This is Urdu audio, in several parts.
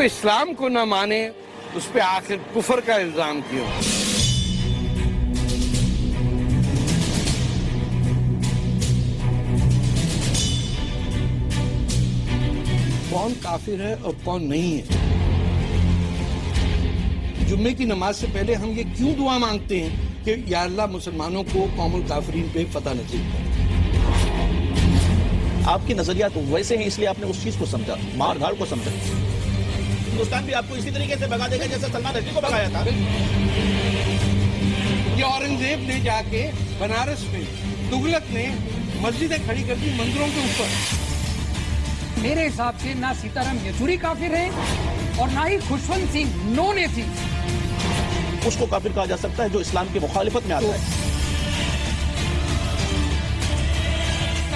اسلام کو نہ مانے اس پہ آخر کفر کا الزام کیوں؟ کون کافر ہے اور کون نہیں ہے؟ جمعے کی نماز سے پہلے ہم یہ کیوں دعا مانگتے ہیں کہ یا اللہ مسلمانوں کو قوم الکافرین پہ فتح نصیب کر؟ آپ کے نظریات ویسے ہیں، اس لیے آپ نے اس چیز کو سمجھا، مار دھاڑ کو سمجھا۔ ہندوستان بھی آپ کو اسی طریقے سے بھگا دے گا جیسے سلمان رشدی کو بھگایا تھا۔ یہ اورنگزیب نے جا کے بنارس میں تغلق نے مسجدیں کھڑی کر دی مندروں کے اوپر۔ میرے حساب سے نہ سیتارام یچوری کافر ہیں اور نہ ہی خوشونت سنگھ نو نے تھی۔ اس کو کافر کہا جا سکتا ہے جو اسلام کی مخالفت میں آتا ہے۔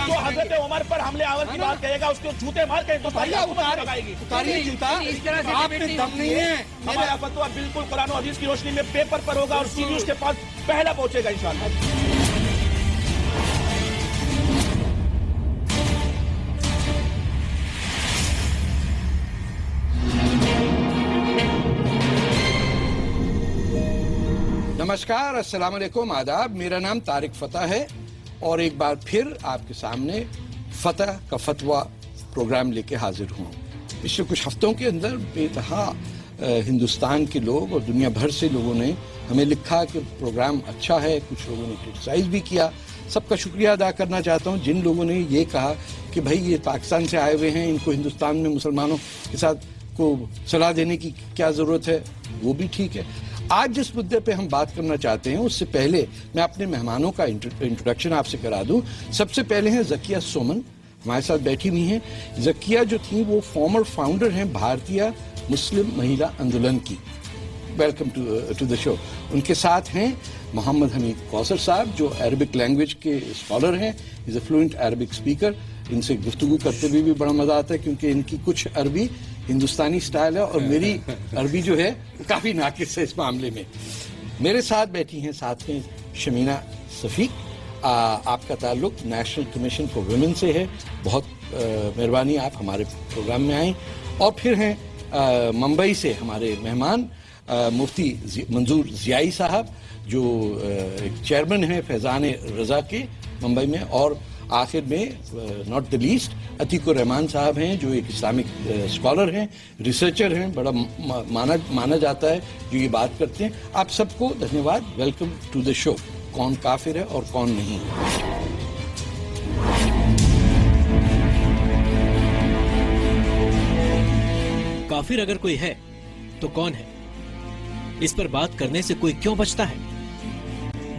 تو حضرت عمر پر حملے آور کی بات کہے گا، اس کو جوتے مار کے لگائے گی۔ آپ میں دم نہیں ہے۔ ہمارا فتویٰ بالکل قرآن و حدیث کی روشنی میں پیپر پر ہوگا اور سی نیوز کے پاس پہلا پہنچے گا انشاءاللہ۔ نمسکار، السلام علیکم، آداب۔ میرا نام طارق فتح ہے اور ایک بار پھر آپ کے سامنے فتح کا فتویٰ پروگرام لے کے حاضر ہوں۔ پچھلے کچھ ہفتوں کے اندر بے انتہا ہندوستان کے لوگ اور دنیا بھر سے لوگوں نے ہمیں لکھا کہ پروگرام اچھا ہے، کچھ لوگوں نے کرٹیسائز بھی کیا۔ سب کا شکریہ ادا کرنا چاہتا ہوں جن لوگوں نے یہ کہا کہ بھائی یہ پاکستان سے آئے ہوئے ہیں، ان کو ہندوستان میں مسلمانوں کے ساتھ کو صلاح دینے کی کیا ضرورت ہے، وہ بھی ٹھیک ہے۔ آج جس مدعے پہ ہم بات کرنا چاہتے ہیں اس سے پہلے میں اپنے مہمانوں کا انٹروڈکشن آپ سے کرا دوں۔ سب سے پہلے ہیں ذکیہ سومن، ہمارے ساتھ بیٹھی ہوئی ہیں۔ ذکیہ جو تھیں وہ فارمر فاؤنڈر ہیں بھارتیہ مسلم مہیلا آندولن کی۔ ویلکم ٹو دا شو۔ ان کے ساتھ ہیں محمد حمید کوثر صاحب جو عربک لینگویج کے اسکالر ہیں، از اے فلوئنٹ عربک اسپیکر۔ ان سے گفتگو کرتے ہوئے بھی بڑا مزہ آتا ہے کیونکہ ان کی کچھ عربی ہندوستانی سٹائل ہے اور میری عربی جو ہے کافی ناقص ہے اس معاملے میں۔ میرے ساتھ بیٹھی ہیں ساتھ میں شمینہ صفیق۔ آپ کا تعلق نیشنل کمیشن فار ویمن سے ہے، بہت مہربانی آپ ہمارے پروگرام میں آئیں۔ اور پھر ہیں ممبئی سے ہمارے مہمان مفتی منظور ضیائی صاحب جو چیئرمین ہیں فیضان رضا کے ممبئی میں۔ اور آخر میں ناٹ دا لیسٹ عتیق الرحمان صاحب ہیں جو ایک اسلامک اسکالر ہیں، ریسرچر ہیں، بڑا مانا جاتا ہے جو یہ بات کرتے ہیں۔ آپ سب کو دھنیہ واد، ویلکم ٹو دا شو۔ کون کافر ہے اور کون نہیں؟ کافر اگر کوئی ہے تو کون ہے؟ اس پر بات کرنے سے کوئی کیوں بچتا ہے؟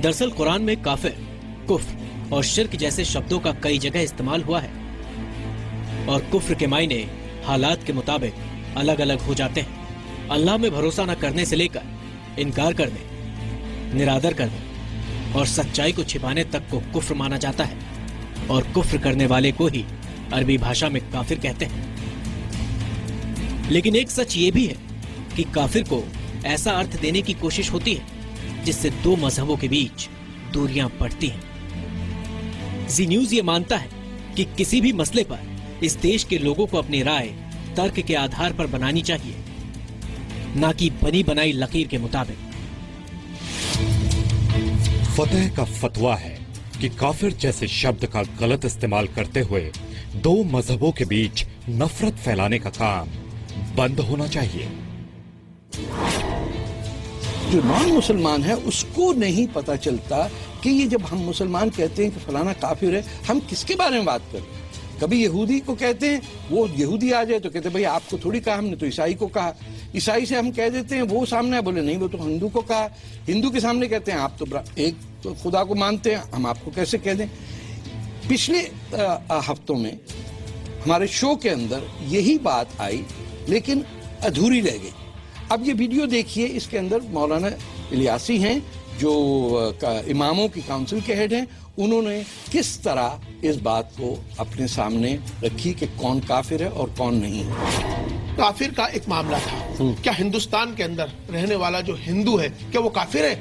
دراصل قرآن میں کافر، کفر اور شرک جیسے شبدوں کا کئی جگہ استعمال ہوا ہے اور کفر کے معنی حالات کے مطابق الگ الگ ہو جاتے ہیں۔ اللہ میں بھروسہ نہ کرنے سے لے کر انکار کرنے، نرادر کرنے اور سچائی کو چھپانے تک کو کفر مانا جاتا ہے اور کفر کرنے والے کو ہی عربی بھاشا میں کافر کہتے ہیں۔ لیکن ایک سچ یہ بھی ہے کہ کافر کو ایسا ارتھ دینے کی کوشش ہوتی ہے جس سے دو مذہبوں کے بیچ دوریاں بڑھتی ہیں۔ زی نیوز یہ مانتا ہے کہ کسی بھی مسئلے پر اس دیش کے لوگوں کو اپنی رائے ترک کے آدھار پر بنانی چاہیے، نہ کہ بنی بنائی لکیر کے مطابق۔ فتح کا فتویٰ ہے کہ کافر جیسے شبد کا غلط استعمال کرتے ہوئے دو مذہبوں کے بیچ نفرت پھیلانے کا کام بند ہونا چاہیے۔ جو نان مسلمان ہے اس کو نہیں پتا چلتا کہ یہ جب ہم مسلمان کہتے ہیں کہ فلانا کافر ہے، ہم کس کے بارے میں بات کر رہے ہیں؟ کبھی یہودی کو کہتے ہیں، وہ یہودی آ جائے تو کہتے ہیں بھئی آپ کو تھوڑی کہا، ہم نے تو عیسائی کو کہا۔ عیسائی سے ہم کہہ دیتے ہیں، وہ سامنے ہے، بولے نہیں وہ تو ہندو کو کہا۔ ہندو کے سامنے کہتے ہیں آپ تو ایک تو خدا کو مانتے ہیں، ہم آپ کو کیسے کہہ دیں؟ پچھلے ہفتوں میں ہمارے شو کے اندر یہی بات آئی لیکن ادھوری رہ گئی۔ اب یہ ویڈیو دیکھیے، اس کے اندر مولانا الیاسی ہیں جو اماموں کی کاؤنسل کے ہیڈ ہیں، انہوں نے کس طرح اس بات کو اپنے سامنے رکھی کہ کون کافر ہے اور کون نہیں ہے۔ کافر کا ایک معاملہ تھا، کیا ہندوستان کے اندر رہنے والا جو ہندو ہے کیا وہ کافر ہے؟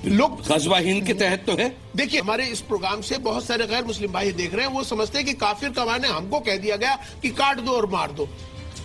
لوگ غزوہ ہند کے تحت تو ہے۔ دیکھیے ہمارے اس پروگرام سے بہت سارے غیر مسلم بھائی دیکھ رہے ہیں، وہ سمجھتے ہیں کہ کافر کا معنی ہم کو کہہ دیا گیا کہ کاٹ دو اور مار دو۔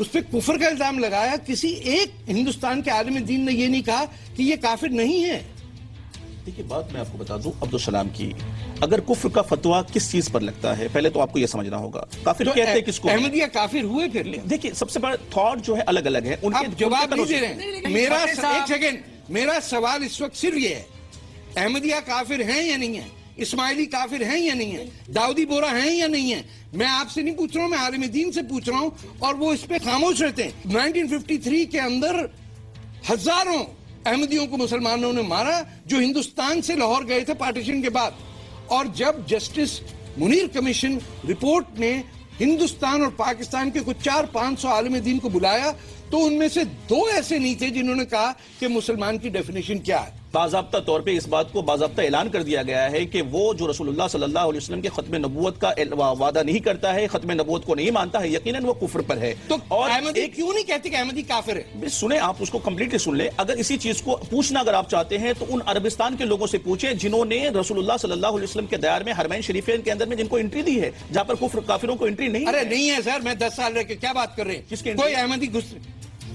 اس پہ کفر کا الزام لگایا. کسی ایک ہندوستان کے عالم دین نے یہ نہیں کہا کہ یہ کافر نہیں ہے. دیکھیے بات میں آپ کو بتا دوں عبدالسلام کی، اگر کفر کا فتویٰ کس چیز پر لگتا ہے پہلے تو آپ کو یہ سمجھنا ہوگا. کافر کہتے کس کو؟ احمدیہ کافر ہوئے پھر. دیکھیے سب سے بڑا تھاٹ جو ہے الگ الگ ہے. آپ جواب نہیں دے رہے ہیں. میرا ایک سیکنڈ، میرا سوال اس وقت صرف یہ ہے احمدیہ کافر ہیں یا نہیں ہیں؟ اسماعیلی کافر ہیں یا نہیں ہیں؟ داؤدی بورا ہیں یا نہیں ہیں؟ میں آپ سے نہیں پوچھ رہا ہوں، میں عالم دین سے پوچھ رہا ہوں، اور وہ اس پہ خاموش رہتے ہیں. 1953 کے اندر ہزاروں احمدیوں کو مسلمانوں نے مارا جو ہندوستان سے لاہور گئے تھے پارٹیشن کے بعد. اور جب جسٹس منیر کمیشن رپورٹ نے ہندوستان اور پاکستان کے کچھ 400-500 عالم دین کو بلایا تو ان میں سے 2 ایسے نہیں تھے جنہوں نے کہا کہ مسلمان کی ڈیفینیشن کیا ہے. باضابطہ طور پہ اس بات کو باضابطہ اعلان کر دیا گیا ہے کہ وہ جو رسول اللہ صلی اللہ علیہ وسلم کے ختم نبوت کا وعدہ نہیں کرتا ہے، ختم نبوت کو نہیں مانتا ہے، یقیناً وہ کفر پر ہے. تو اور احمدی کیوں نہیں کہتے کہ احمدی کافر ہے؟ سنیں آپ اس کو کمپلیٹلی سن لیں. اگر اسی چیز کو پوچھنا اگر آپ چاہتے ہیں تو ان عربستان کے لوگوں سے پوچھیں جنہوں نے رسول اللہ صلی اللہ علیہ وسلم کے دیار میں حرمین شریفین کے اندر میں جن کو انٹری دی ہے، جہاں پر کفر کافروں کو انٹری نہیں. ارے نہیں ہے سر، میں 10 سال رہ کے کیا بات کر رہے ہیں؟ کس کے کوئی احمدی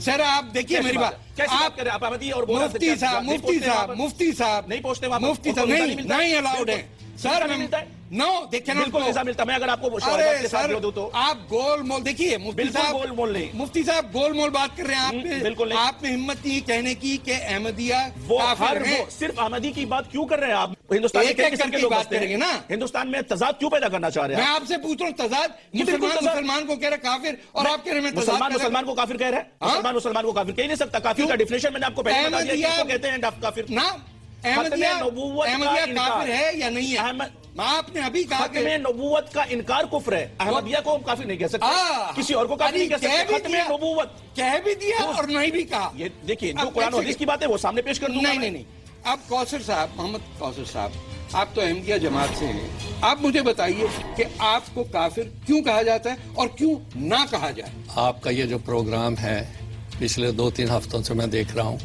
سر آپ دیکھیے میری بات. آپ احمدی اور مفتی صاحب نہیں پوچھتے مفتی صاحب نہیں الاؤڈ ہے سر. نو دیکھیں بالکل ویزا ملتا. میں اگر آپ کو شہادت کے ساتھ دوں تو آپ گول مول دیکھیے. مفتی صاحب گول مول بات کر رہے ہیں. آپ نے ہمت نہیں کہنے کی کہ احمدیہ کافر ہیں. صرف احمدی کی بات کیوں کر رہے ہیں آپ؟ ہندوستان کی بات کریں گے نا. ہندوستان میں تضاد کیوں پیدا کرنا چاہ رہے ہیں؟ میں آپ سے پوچھ رہا ہوں تضاد. مسلمان کو کہہ رہا کافر اور آپ کہہ رہے ہیں مسلمان کو کافر کہہ رہے ہیں. مسلمان کو کافر کہہ نہیں سکتا. کافر کا ڈیفینیشن میں نے آپ کو پہلے بتا دیا کس کو کہتے ہیں کافر. نا احمدیہ کافر ہے یا نہیں ہے؟ آپ نے ابھی کہا ختم نبوت کا انکار کفر ہے. احمدیہ کو کافر نہیں کہہ سکتے، کسی اور کو کافر نہیں کہہ سکتے. ختم نبوت کہہ بھی دیا اور نہیں بھی کہا. یہ دیکھیے جو قرآن و حدیث کی بات ہے وہ سامنے پیش کر دوں. نہیں. اب کوثر صاحب، محمد کوثر صاحب، آپ تو احمدیہ جماعت سے ہیں. آپ مجھے بتائیے کہ آپ کو کافر کیوں کہا جاتا ہے اور کیوں نہ کہا جائے؟ آپ کا یہ جو پروگرام ہے پچھلے 2-3 ہفتوں سے میں دیکھ رہا ہوں.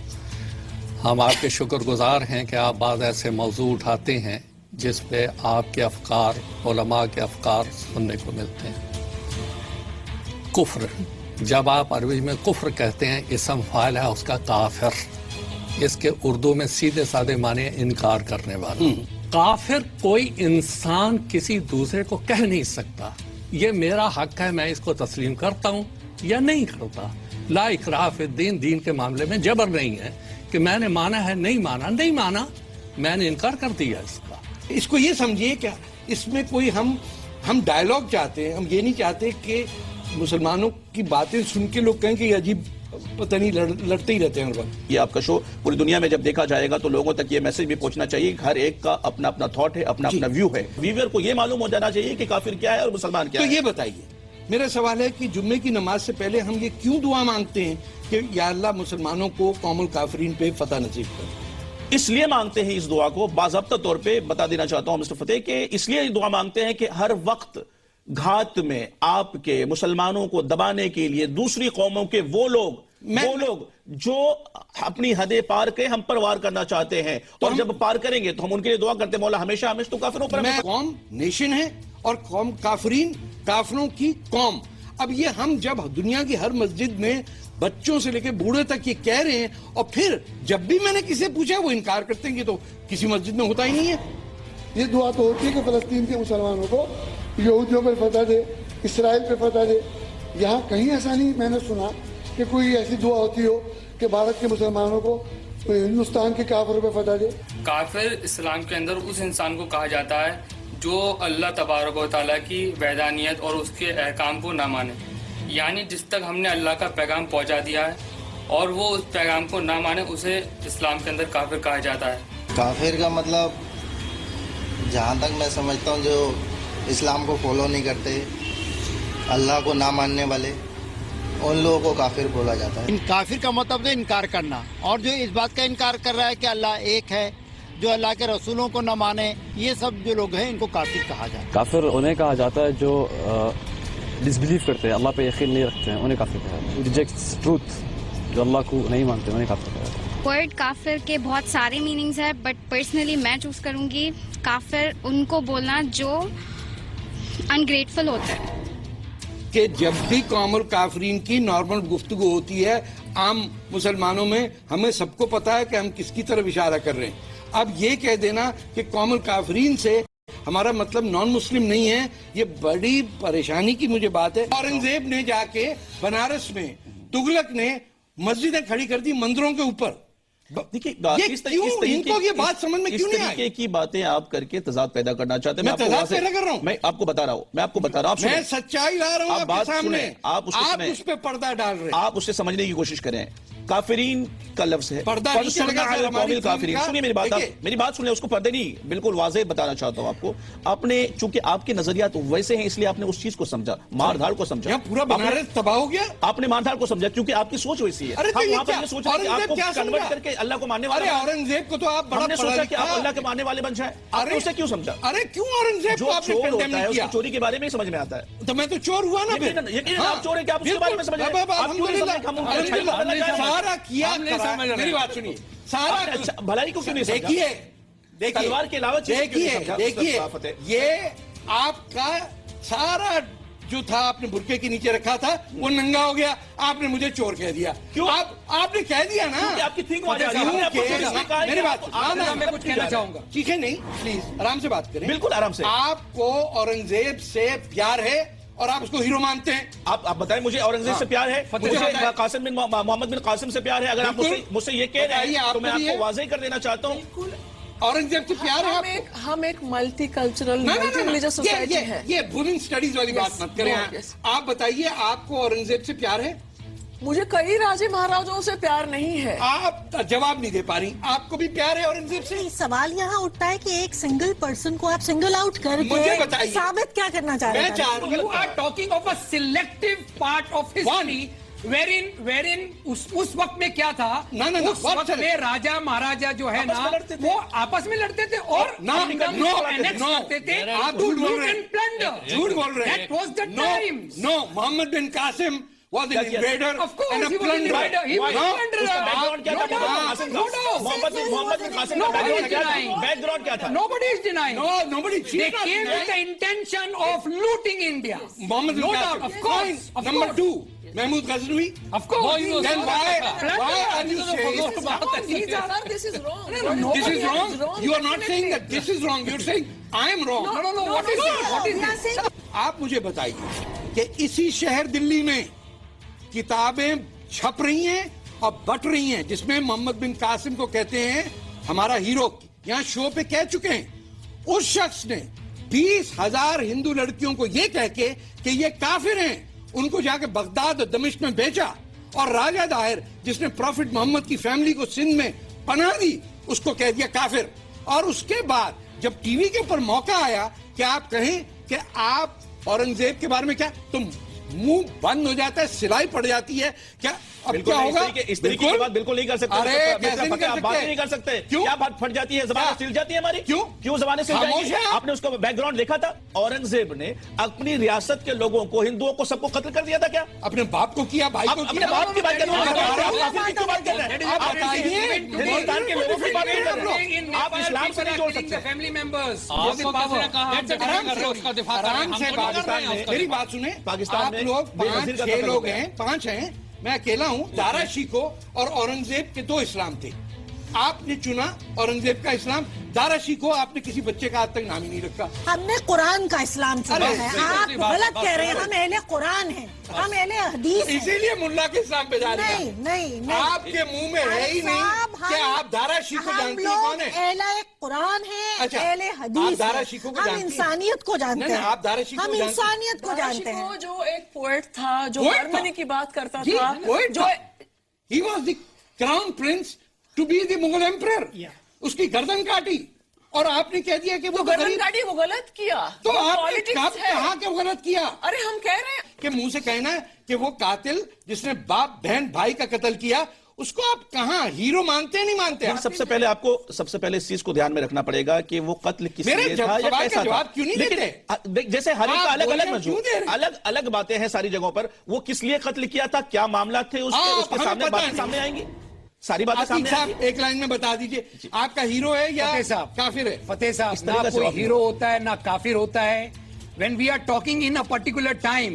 ہم آپ کے شکر گزار ہیں کہ آپ بعض ایسے موضوع اٹھاتے ہیں جس پہ آپ کے افکار، علماء کے افکار سننے کو ملتے ہیں. کفر، جب آپ عربی میں کفر کہتے ہیں، اسم فاعل ہے اس کا کافر. اس کے اردو میں سیدھے سادے معنی انکار کرنے والا. کافر کوئی انسان کسی دوسرے کو کہہ نہیں سکتا. یہ میرا حق ہے، میں اس کو تسلیم کرتا ہوں یا نہیں کرتا. لا اکراہ فی الدین، دین کے معاملے میں جبر نہیں ہے کہ میں نے مانا ہے، نہیں مانا میں نے انکار کر دیا اس کا. اس کو یہ سمجھیے کہ اس میں کوئی ہم ڈائیلاگ چاہتے ہیں. ہم یہ نہیں چاہتے کہ مسلمانوں کی باتیں سن کے لوگ کہیں کہ یہ عجیب پتہ نہیں لڑتے ہی رہتے ہیں. یہ آپ کا شو پوری دنیا میں جب دیکھا جائے گا تو لوگوں تک یہ میسج بھی پہنچنا چاہیے کہ ہر ایک کا اپنا اپنا تھاٹ ہے، اپنا اپنا ویو ہے. ویور کو یہ معلوم ہو جانا چاہیے کہ کافر کیا ہے اور مسلمان کیا ہے. تو یہ بتائیے، میرا سوال ہے کہ جمعے کی نماز سے پہلے ہم یہ کیوں دعا مانگتے ہیں کہ یا اللہ مسلمانوں کو قوم الکافرین پہ فتح نصیب کر؟ اس لیے مانگتے ہیں اس دعا کو. باضابطہ طور پہ بتا دینا چاہتا ہوں مسٹر فتح کہ اس لیے دعا مانگتے ہیں کہ ہر وقت گھات میں آپ کے مسلمانوں کو دبانے کے لیے دوسری قوموں کے وہ لوگ جو اپنی حدیں پار کے ہم پر وار کرنا چاہتے ہیں، اور جب پار کریں گے تو ہم ان کے لیے دعا کرتے ہیں مولا ہمیشہ تو کافروں پر. قوم نیشن ہے اور قوم کافرین کافروں کی قوم. اب یہ ہم جب دنیا کی ہر مسجد میں بچوں سے لے کے بوڑھے تک یہ کہہ رہے ہیں اور پھر جب بھی میں نے کسی سے پوچھا وہ انکار کرتے ہیں کہ تو کسی مسجد میں ہوتا ہی نہیں ہے. یہ دعا تو ہوتی ہے کہ فلسطین کے مسلمانوں کو یہودیوں پر فتح دے، اسرائیل پہ فتح دے. یہاں کہیں ایسا نہیں میں نے سنا کہ کوئی ایسی دعا ہوتی ہو کہ بھارت کے مسلمانوں کو ہندوستان کے کافروں پہ فتح دے. کافر اسلام کے اندر اس انسان کو کہا جاتا ہے جو اللہ تبارک و تعالیٰ کی وحدانیت اور اس کے احکام کو نہ مانے. یعنی جس تک ہم نے اللہ کا پیغام پہنچا دیا ہے اور وہ اس پیغام کو نہ مانے، اسے اسلام کے اندر کافر کہا جاتا ہے. کافر کا مطلب جہاں تک میں سمجھتا ہوں جو اسلام کو فالو نہیں کرتے، اللہ کو نہ ماننے والے، ان لوگوں کو کافر بولا جاتا ہے. کافر کا مطلب ہے انکار کرنا، اور جو اس بات کا انکار کر رہا ہے کہ اللہ ایک ہے، جو اللہ کے رسولوں کو نہ مانے، یہ سب جو لوگ ہیں ان کو کافر کہا جاتا ہے. کافر انہیں کہا جاتا ہے جو ڈس بلیو کرتے ہیں، اللہ پہ یقین نہیں رکھتے ہیں، انہیں کافر کہا جاتا ہے. ریجیکٹس ٹروتھ، جو اللہ کو نہیں مانتے انہیں کافر کہا جاتا ہے. ورڈ کافر کے بہت سارے میننگز ہیں، بٹ پرسنلی میں چوز کروں گی کافر ان کو بولنا جو انگریٹفل ہوتا ہے. کہ جب بھی قوم الکافرین کی نارمل گفتگو ہوتی ہے عام مسلمانوں میں، ہمیں سب کو پتا ہے کہ ہم کس کی طرف اشارہ کر رہے ہیں. اب یہ کہہ دینا کہ قوم الکافرین سے ہمارا مطلب نان مسلم نہیں ہے، یہ بڑی پریشانی کی مجھے بات ہے. اورنگزیب نے جا کے بنارس میں، تغلق نے مسجدیں کھڑی کر دی مندروں کے اوپر. دیکھیے ان کو یہ بات سمجھ میں کیوں نہیں آئی؟ اس طریقے کی باتیں آپ کر کے تضاد پیدا کرنا چاہتے ہیں. میں تضاد پیدا کر رہا ہوں، میں آپ کو بتا رہا ہوں، میں سچائی لا رہا ہوں آپ کے سامنے، آپ اس پہ پردہ ڈال رہے ہیں. آپ اسے سمجھنے کی کوشش کریں. کافرین کا لفظ ہے، پردہ نہیں چلے گا. کافرین سنیے میری بات سنیں، اس کو پردے نہیں، بالکل واضح بتانا چاہتا ہوں آپ کو. آپ نے چونکہ آپ کے نظریات ویسے ہیں اس لیے آپ نے اس چیز کو سمجھا، مار دھاڑ کو سمجھا. پورا بنارس تباہ ہو گیا. آپ نے مار دھاڑ کو سمجھا کیونکہ آپ کی سوچ ویسی ہے. ہم وہاں پر یہ سوچ رہے ہیں کہ آپ کو کنورٹ کر کے اللہ کو ماننے والے. اورنگزیب کو تو آپ بڑا ہم نے سوچا کہ آپ اللہ کے ماننے والے بن جائیں. آپ نے اسے کیوں سمجھا؟ ارے کیوں اورنگزیب جو چور ہوتا ہے اس کو چوری کے بارے میں ہی سمجھ میں آتا ہے. تو میں تو چور ہوا نا. آپ چور ہیں کہ آپ اس کے بارے میں سمجھ رہے ہیں. آپ کیوں نہیں سمجھ؟ سارا کیا میری بات سنیے. سارا بھلائی کو کیوں نہیں سمجھا؟ دیکھیے تلوار کے علاوہ دیکھیے یہ آپ کا سارا جو تھا آپ نے برقعے کے نیچے رکھا تھا وہ ننگا ہو گیا. آپ نے مجھے چور کہہ دیا. کیوں آپ نے کہہ دیا نا. آپ کی تھنک میری بات میں کچھ کہنا چاہوں گا. ٹھیک ہے نہیں پلیز آرام سے بات کریں. بالکل آرام سے. آپ کو اورنگزیب سے پیار ہے اور آپ اس کو ہیرو مانتے ہیں. آپ بتائیں مجھے اورنگزیب سے پیار ہے، مجھے قاسم بن محمد بن قاسم سے پیار ہے. اگر آپ مجھ سے یہ کہہ رہے ہیں تو میں آپ کو واضح کر دینا چاہتا ہوں اورنگزیب سے پیار ہے. ہم ایک multi cultural multi religious society ہے. یہ وومن سٹڈیز والی بات مت کریں. آپ بتائیے آپ کو اورنگزیب سے پیار ہے؟ مجھے کئی راجے مہاراجوں سے پیار نہیں ہے. آپ جواب نہیں دے پا رہی. آپ کو بھی پیار ہے اورنگزیب سے؟ سوال یہاں اٹھتا ہے کہ ایک سنگل پرسن کو آپ سنگل آؤٹ کر کے ثابت کیا کرنا چاہ رہے ہیں؟ You are talking of a selective part of history wherein اس وقت میں کیا تھا؟ اس وقت میں راجہ مہاراجہ جو ہے نا وہ آپس میں لڑتے تھے اور کرتے تھے. جھوٹ بول رہے ہیں. That was the time. No, Muhammad bin Qasim was an invader. Of course, and a he was an invader. He was an invader. Background کیا تھا؟ Nobody is denying. No, nobody. They came with the intention of looting India. Muhammad bin Qasim. Of course. Number 2. Mahmud Ghaznavi? Of course. Then why are you saying This is wrong. this is wrong? You are not saying that this is wrong. You are saying I am wrong. No. What is it? What is it? آپ مجھے بتائیے کہ اسی شہر دلی میں کتابیں چھپ رہی ہیں اور بٹ رہی ہیں جس میں محمد بن قاسم کو کہتے ہیں ہمارا ہیرو. یہاں شو پہ کہہ چکے ہیں. اس شخص نے 20,000 ہندو لڑکیوں کو یہ کہہ کے کہ یہ کافر ہیں ان کو جا کے بغداد اور دمشق میں بھیجا. اور راجہ داہر جس نے پروفٹ محمد کی فیملی کو سندھ میں پناہ دی اس کو کہہ دیا کافر. اور اس کے بعد جب ٹی وی کے اوپر موقع آیا کہ آپ کہیں کہ آپ اورنگزیب کے بارے میں کیا تم منہ بند ہو جاتا ہے، سلائی پڑ جاتی ہے. کیا اب کیا ہوگا؟ اس طریقے کی بات بالکل نہیں کر سکتے. بات نہیں کر سکتے. کیا بات پھٹ جاتی ہے؟ زبانیں سل جاتی ہے ہماری. کیوں زبانیں سل جائیں گی؟ آپ نے اس کا بیک گراؤنڈ دیکھا تھا. اورنگزیب نے اپنی ریاست کے لوگوں کو، ہندوؤں کو، سب کو قتل کر دیا تھا. کیا اپنے باپ کو کیا، بھائی کو کیا؟ اپنے باپ کی بات کر رہے ہیں. آپ بتائیے ہندوستان کے لوگوں کی بات نہیں کر رہے ہیں. آپ اسلام سے نہیں جوڑ سکتے. فیملی ممبرز میری بات سنیں. پاکستان میں لوگ 5-6 لوگ ہیں، 5 ہیں، میں اکیلا ہوں. دارا شیکو اور اورنگزیب کے 2 اسلام تھے. آپ نے چنا اورنگزیب کا اسلام. دارا شیکو آپ نے کسی بچے کا آج تک نام ہی نہیں رکھا. ہم نے قرآن کا اسلام چنا ہے. آپ غلط کہہ رہے ہیں. ہم اہل قرآن ہیں، ہم اہل حدیث ہیں. اسی لیے ملا کے اسلام پہ جا رہے ہیں. نہیں آپ کے منہ میں ہے ہی نہیں کہ آپ دارا شیکو جانتے ہیں کون ہے. اہل قرآن ہیں، اہل حدیث ہیں. ہم انسانیت کو جانتے ہیں. آپ دارا شیکو ہم انسانیت کو جانتے ہیں. جو ایک پوئٹ تھا جو ہارمنی کی بات کرتا تھا، جو he was the crown prince to be the Mughal emperor. اس کی گردن کاٹی اور آپ نے کہہ دیا کہ وہ گردن کاٹی، وہ غلط کیا. تو آپ نے کہا کہ وہ غلط کیا. ارے ہم کہہ رہے ہیں کہ منہ سے کہنا ہے کہ وہ قاتل جس نے باپ بہن بھائی کا قتل کیا اس کو آپ کہاں ہیرو مانتے ہیں؟ نہیں مانتے. سب سے پہلے آپ کو اس چیز کو دھیان میں رکھنا پڑے گا کہ وہ قتل کس لیے تھا یا کیسا تھا. لیکن جیسے ہر ایک کا الگ الگ باتیں ہیں ساری جگہوں پر. وہ کس لیے قتل کیا تھا، کیا معاملات تھے، اس کے سامنے باتیں سامنے آئیں گی. ساری باتیں سامنے آئیں گی. ایک لائن میں بتا دیجئے آپ کا ہیرو ہے یا کافر ہے؟ فتح صاحب، نہ کوئی ہیرو ہوتا ہے، نہ کافر ہوتا ہے، when we are talking in a particular time,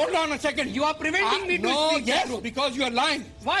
Hold on a second. You are preventing me to speak. Yes, because you are lying. Why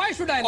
Why should I?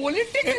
Political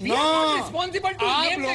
We are not responsible to name the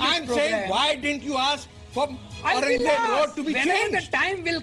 I'm saying why didn't you ask for Aurangzeb road to be changed? Whenever the time will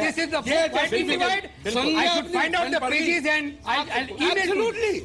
This is the certified. I should find out the pages and I'll email you.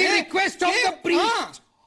the request of the priest.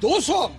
200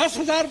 10,000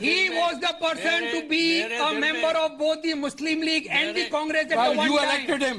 He was the person to be a member of both the Muslim League and the Congress at the one You time. elected him.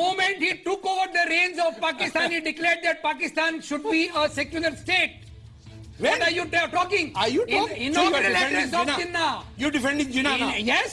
moment he took over the reins of Pakistan, he declared that Pakistan should be a secular state. What are you talking? Are you talking? Inaugural address of Jinnah. You defending Jinnah now? Yes.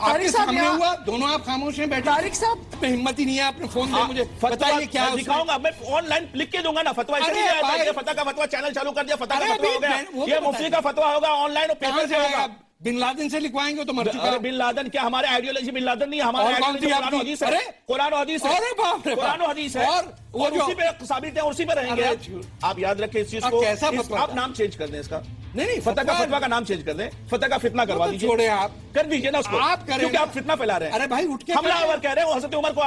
آپ کے سامنے ہوا, دونوں آپ خاموش ہیں بیٹھے. طارق صاحب میں ہمت ہی نہیں ہے, آپ نے فون دیا مجھے, بتائیے کیا دکھاؤں گا, میں آن لائن لکھ کے دوں گا نا. فتوا فتح کا فتوا چینل چالو کر دیا, فتح کا فتوا ہو گیا, یہ مفتی کا فتوا ہوگا آن لائن, پیپر سے ہوگا. بن لادن سے لکھوائیں گے تو مر چکا. بن لادن کیا ہمارے آئیڈیالوجی بن لادن نہیں, ہمارے قرآن و حدیث ہے, قرآن و حدیث ہے, قرآن و حدیث ہے, اور اسی پہ ثابت ہے, اسی پہ رہیں گے. آپ یاد رکھیں اس چیز کو. آپ نام چینج کر دیں اس کا, نہیں فتح کا فتوا کا نام چینج کر دیں, فتح کا فتنہ کروا دیجیے. چھوڑے آپ, کر دیجیے نا اس کو, آپ کیونکہ آپ فتنہ پھیلا رہے ہیں. ارے بھائی اٹھ کے حملہ آور کہہ رہے ہیں وہ حضرت عمر کو,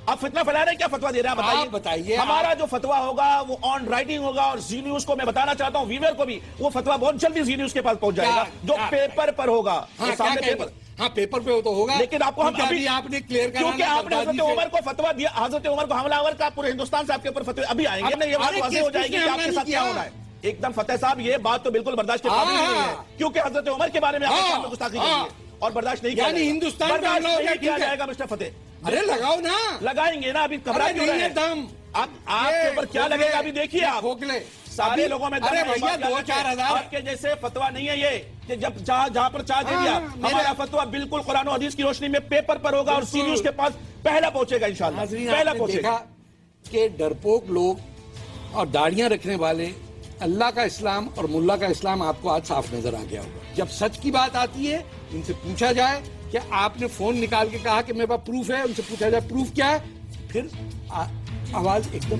آپ فتنہ پھیلا رہے ہیں, کیا فتوا دے رہے ہیں آپ بتائیے. ہمارا جو فتوا ہوگا وہ آن رائٹنگ ہوگا, اور زی نیوز کو میں بتانا چاہتا ہوں, ویور کو بھی, وہ فتوا بہت جلدی زی نیوز کے پاس پہنچ جائے گا, جو پیپر پر ہوگا. ہاں پیپر پہ تو ہوگا, لیکن آپ کو ہم ابھی آپ نے کلیئر کرنا, کیونکہ آپ نے حضرت عمر کو فتوا دیا, حضرت عمر کو حملہ آور کا پورے ہندوستان سے آپ کے اوپر فتوے ابھی آئیں گے. یہ بات واضح ہو جائے گی کہ آپ کے ساتھ کیا ہو رہا ہے. ایک دم فتح صاحب, یہ بات تو بالکل برداشت کے قابل نہیں ہے, کیونکہ حضرت عمر کے بارے میں آپ کے سامنے گستاخی کی ہے اور برداشت نہیں کیا جائے گا. ہندوستان برداشت نہیں کیا جائے گا مسٹر فتح. ارے لگاؤ نا, لگائیں گے نا, ابھی گھبرا کیوں رہے ہیں. اب آپ کے اوپر کیا لگے گا ابھی دیکھیے آپ. سارے لوگوں میں آپ کے جیسے فتوا نہیں ہے یہ, کہ جب جہاں پر چاہ دے دیا, ہمارا فتوا بالکل قرآن و حدیث کی روشنی میں پیپر پر ہوگا, اور سی نیوز کے پاس پہلا پہنچے گا انشاءاللہ, پہلا پہنچے گا. کہ ڈرپوک لوگ اور داڑیاں رکھنے والے, اللہ کا اسلام اور ملا کا اسلام آپ کو آج صاف نظر آ گیا ہوگا. جب سچ کی بات آتی ہے, ان سے پوچھا جائے کہ آپ نے فون نکال کے کہا کہ میرے پاس پروف ہے, ان سے پوچھا جائے پروف کیا ہے, پھر آواز ایک دم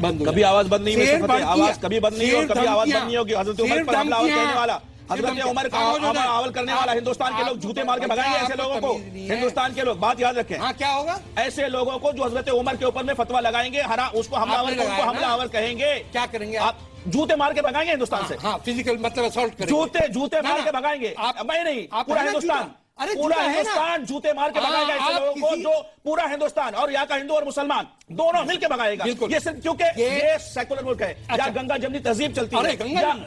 بند. کبھی آواز بند نہیں ہوئی, آواز کبھی بند نہیں ہوگی, کبھی آواز بند نہیں ہوگی. حضرت عمر پر حملہ آور کرنے والا, حضرت عمر کا حملہ آور کرنے والا, ہندوستان کے لوگ جھوٹے مار کے بھگائیں گے ایسے لوگوں کو. ہندوستان کے لوگ, بات یاد رکھیں. ہاں کیا ہوگا ایسے لوگوں کو جو حضرت عمر کے اوپر میں فتوا لگائیں گے, اس کو حملہ آور کہیں گے. کیا کریں گے آپ؟ جوتے مار کے بھگائیں گے ہندوستان سے. ہاں فزیکل مطلب اسالٹ کریں گے, جوتے مار کے بھگائیں گے. میں نہیں, پورا ہندوستان, پورا ہندوستان جوتے مار کے بھگائے گا ایسے لوگوں کو, جو پورا ہندوستان اور یہاں کا ہندو اور مسلمان دونوں مل کے بھگائے گا. یہ صرف کیونکہ یہ سیکولر ملک ہے, یا گنگا جمنی تہذیب چلتی ہے,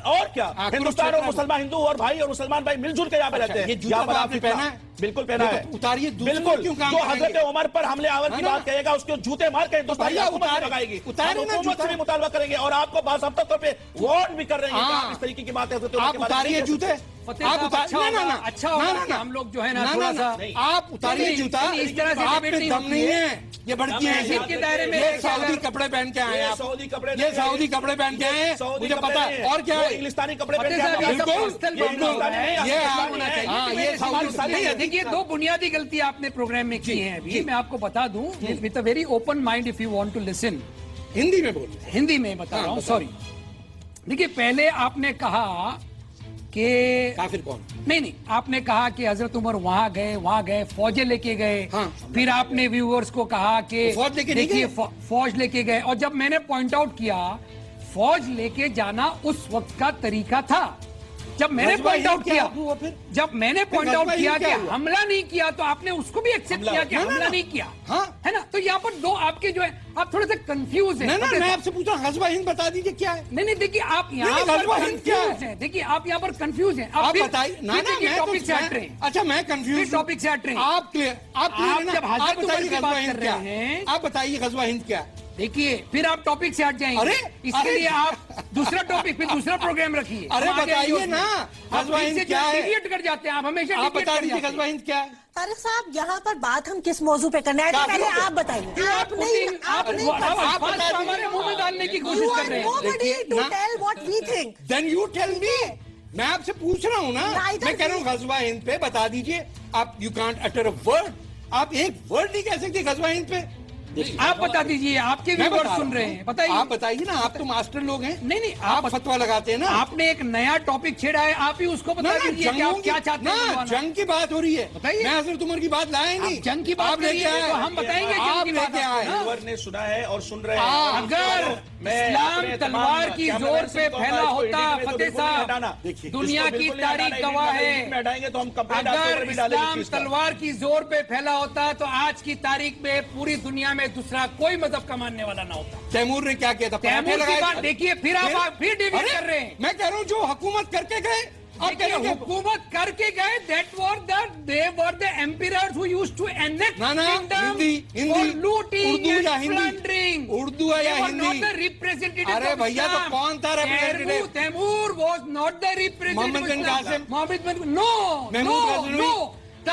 اور کیا ہندوستان اور مسلمان, ہندو اور بھائی اور مسلمان بھائی مل جل کے یہاں پہ رہتے ہیں. یہاں پر آپ نے پہنا ہے, بالکل پہنا ہے, اتاریے. بالکل, جو حضرت عمر پر حملے آور کی بات کہے گا, اس کے جوتے مار کے ہندوستان حکومت بھگائے گی. حکومت سے بھی مطالبہ کریں گے, اور آپ کو باضابطہ طور پہ وارن بھی کر رہے ہیں کہ اس طریقے کی بات ہے حضرت عمر کے بارے میں. جوتے اچھا ہوگا ہم لوگ جو ہے نا تھوڑا سا آپ اتاریے جوتا, اس طرح سے آپ میں دم نہیں ہے, یہ بڑھتی ہیں کے دائرے میں. سعودی کپڑے پہن کے آئے ہیں, سعودی کپڑے, یہ سعودی کپڑے پہن کے آئے ہیں, مجھے پتا ہے. اور کیا ہے, انگلستانی کپڑے پہن کے آئے. دیکھیے دو بنیادی غلطی آپ نے پروگرام میں کی ہیں ابھی, میں آپ کو بتا دوں with a very open mind if you want to listen. Hindi میں بول, ہندی میں بتا رہا ہوں, سوری. دیکھیے پہلے آپ نے کہا کہ کافر کون, نہیں, آپ نے کہا کہ حضرت عمر وہاں گئے, فوجیں لے کے گئے. پھر آپ نے ویورز کو کہا کہ دیکھیے فوج لے کے گئے, اور جب میں نے پوائنٹ آؤٹ کیا فوج لے کے جانا اس وقت کا طریقہ تھا. جب میں نے پوائنٹ آؤٹ کیا کہ حملہ نہیں کیا, تو آپ نے اس کو بھی ایکسپٹ کیا کہ حملہ نہیں کیا, ہے نا. تو یہاں پر دو آپ کے جو ہے, آپ تھوڑے سے کنفیوز ہیں. میں آپ سے پوچھ رہا ہوں غزوہ ہند بتا دیجیے کیا ہے. نہیں دیکھیے آپ یہاں پر کنفیوز ہیں, دیکھیے آپ یہاں پر کنفیوز ہیں. آپ بتائیے ٹاپک سے ہٹ رہے ہیں. اچھا میں کنفیوز, ٹاپک سے ہٹ رہے ہیں. آپ جب حضرت عمر کی بات کر رہے ہیں, آپ بتائیے غزوہ ہند کیا. دیکھیے پھر آپ ٹاپک سے ہٹ جائیں گے, اس کے لیے آپ دوسرا ٹاپک, پھر دوسرا پروگرام رکھیے. ارے بتائیے نا غزوہ ہند کیا ہے. ڈیویٹ کر جاتے ہیں آپ ہمیشہ. آپ بتا دیجیے غزوہ ہند کیا ہے. طارق صاحب یہاں پر بات ہم کس موضوع پہ کرنا ہے, پہلے آپ بتائیے. ہمارے منہ میں ڈالنے کی کوشش کر رہے ہیں. Then you tell me. میں آپ سے پوچھ رہا ہوں نا, میں کہہ رہا ہوں غزوہ ہند پہ بتا دیجیے. آپ یو کانٹ اٹر اے ورڈ, آپ ایک ورڈ نہیں کہہ سکتے غزوہ ہند پہ. آپ بتا دیجیے, آپ کے ویور سن رہے ہیں, بتائیے. آپ بتائیے نا, آپ تو ماسٹر لوگ ہیں. نہیں آپ فتوا لگاتے ہیں نا. آپ نے ایک نیا ٹاپک چھیڑا ہے, آپ ہی اس کو بتا دیجیے کہ آپ کیا چاہتے ہیں. جنگ کی بات ہو رہی ہے, میں حضرت عمر کی بات لائے نہیں. جنگ کی بات لے کے آئے, ہم بتائیں گے آپ لے کے آئے. ویور نے سنا ہے اور سن رہے ہیں. اگر اسلام تلوار کی زور پہ پھیلا ہوتا فتح صاحب, دنیا کی تاریخ گواہ ہے, اگر اسلام تلوار کی زور پہ پھیلا ہوتا تو آج کی تاریخ میں پوری دنیا میں دوسرا کوئی مذہب کا ماننے والا نہ ہوتا. تیمور نے کیا کیا تھا, تیمور کی بات دیکھیے. پھر آپ پھر ڈیویٹ کر رہے ہیں. میں کہہ رہا ہوں جو حکومت کر کے گئے, حکومت کر کے گئے, they were the emperors who used to annex kingdom for looting and plundering. Urdu ہے یا ہندی, not the representative. ارے بھیا تو کون تھا representative. Timur was not the representative. Muhammad bin Qasim, no. The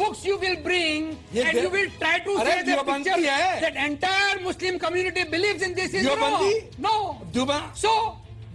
books you will bring and you will try to say that picture that entire Muslim community believes in this is wrong. No. So,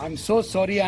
I'm so sorry.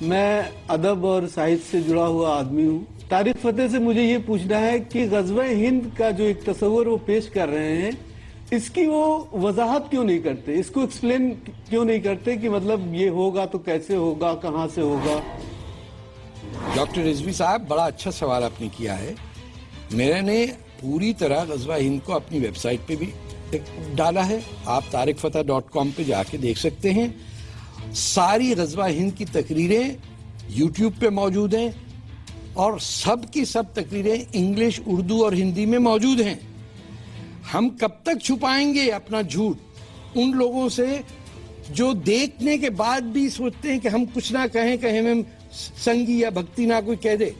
میں ادب اور ساہت سے جڑا ہوا آدمی ہوں. طارق فتح سے مجھے یہ پوچھنا ہے کہ غزوہ ہند کا جو ایک تصور وہ پیش کر رہے ہیں اس کی وہ وضاحت کیوں نہیں کرتے, اس کو ایکسپلین کیوں نہیں کرتے کہ مطلب یہ ہوگا تو کیسے ہوگا, کہاں سے ہوگا. ڈاکٹر رضوی صاحب بڑا اچھا سوال آپ نے کیا ہے. میں نے پوری طرح غزوہ ہند کو اپنی ویب سائٹ پہ بھی ڈالا ہے, آپ طارقفتح.com پہ جا کے دیکھ سکتے ہیں. ساری غزوہ ہند کی تقریریں یوٹیوب پہ موجود ہیں اور سب کی سب تقریریں انگلش, اردو اور ہندی میں موجود ہیں. ہم کب تک چھپائیں گے اپنا جھوٹ ان لوگوں سے جو دیکھنے کے بعد بھی سوچتے ہیں کہ ہم کچھ نہ کہیں, ہمیں سنگی یا بھکتی نہ کوئی کہہ دے.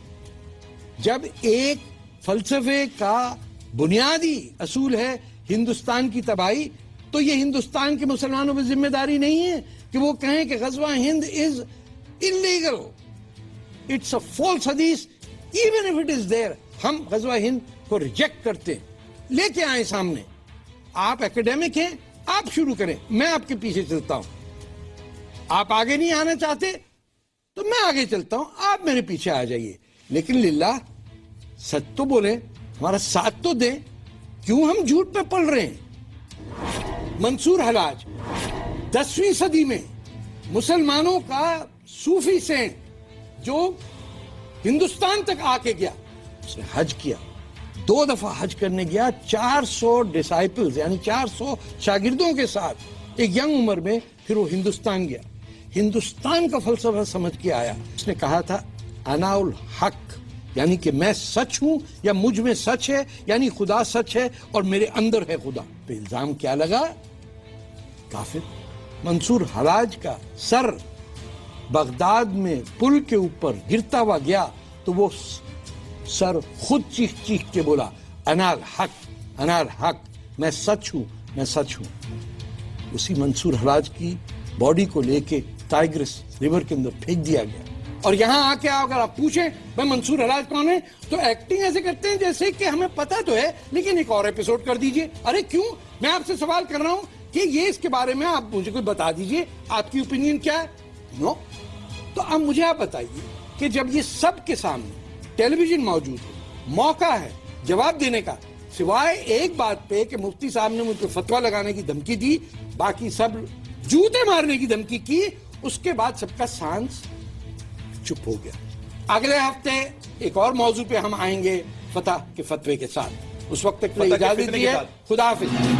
جب ایک فلسفے کا بنیادی اصول ہے ہندوستان کی تباہی, تو یہ ہندوستان کے مسلمانوں پہ ذمہ داری نہیں ہے کہ وہ کہیں کہ غزوہ ہند is illegal, it's a false حدیث, even if it is there. ہم غزوہ ہند کو ریجیکٹ کرتے ہیں. لے کے آئیں سامنے. آپ اکیڈیمک ہیں, آپ شروع کریں, میں آپ کے پیچھے چلتا ہوں. آپ آگے نہیں آنا چاہتے تو میں آگے چلتا ہوں, آپ میرے پیچھے آ جائیے. لیکن للہ سچ تو بولیں, ہمارا ساتھ تو دیں. کیوں ہم جھوٹ پہ پڑ رہے ہیں؟ منصور حلاج 10ویں صدی میں مسلمانوں کا صوفی سینٹ جو ہندوستان تک آ کے گیا, اس نے حج کیا, 2 دفعہ حج کرنے گیا, 400 ڈسائپلز یعنی 400 شاگردوں کے ساتھ ایک ینگ عمر میں. پھر وہ ہندوستان گیا, ہندوستان کا فلسفہ سمجھ کے آیا. اس نے کہا تھا انا الحق, یعنی کہ میں سچ ہوں یا مجھ میں سچ ہے, یعنی خدا سچ ہے اور میرے اندر ہے خدا. پہ الزام کیا لگا؟ کافر. منصور حلاج کا سر بغداد میں پل کے اوپر گرتا ہوا گیا تو وہ سر خود چیخ چیخ کے بولا انا الحق, انا الحق, میں سچ ہوں, میں سچ ہوں. اسی منصور حلاج کی باڈی کو لے کے ٹائگرس ریور کے اندر پھینک دیا گیا. اور یہاں آ کے اگر آپ پوچھیں میں منصور حلاج کون ہے, تو ایکٹنگ ایسے کرتے ہیں جیسے کہ ہمیں پتا تو ہے لیکن ایک اور ایپیسوڈ کر دیجئے. ارے کیوں؟ میں آپ سے سوال کر رہا ہوں کہ یہ اس کے بارے میں آپ مجھے کوئی بتا دیجئے, آپ کی اوپینین کیا ہے. نو. تو اب مجھے آپ بتائیے کہ جب یہ سب کے سامنے ٹیلی ویژن موجود ہے, موقع ہے جواب دینے کا, سوائے ایک بات پہ کہ مفتی صاحب نے مجھ پہ فتویٰ لگانے کی دھمکی دی, باقی سب جوتے مارنے کی دھمکی کی, اس کے بعد سب کا سانس چپ ہو گیا. اگلے ہفتے ایک اور موضوع پہ ہم آئیں گے فتح کے فتوے کے ساتھ. اس وقت تک اجازت دیجیے. خدا حافظ.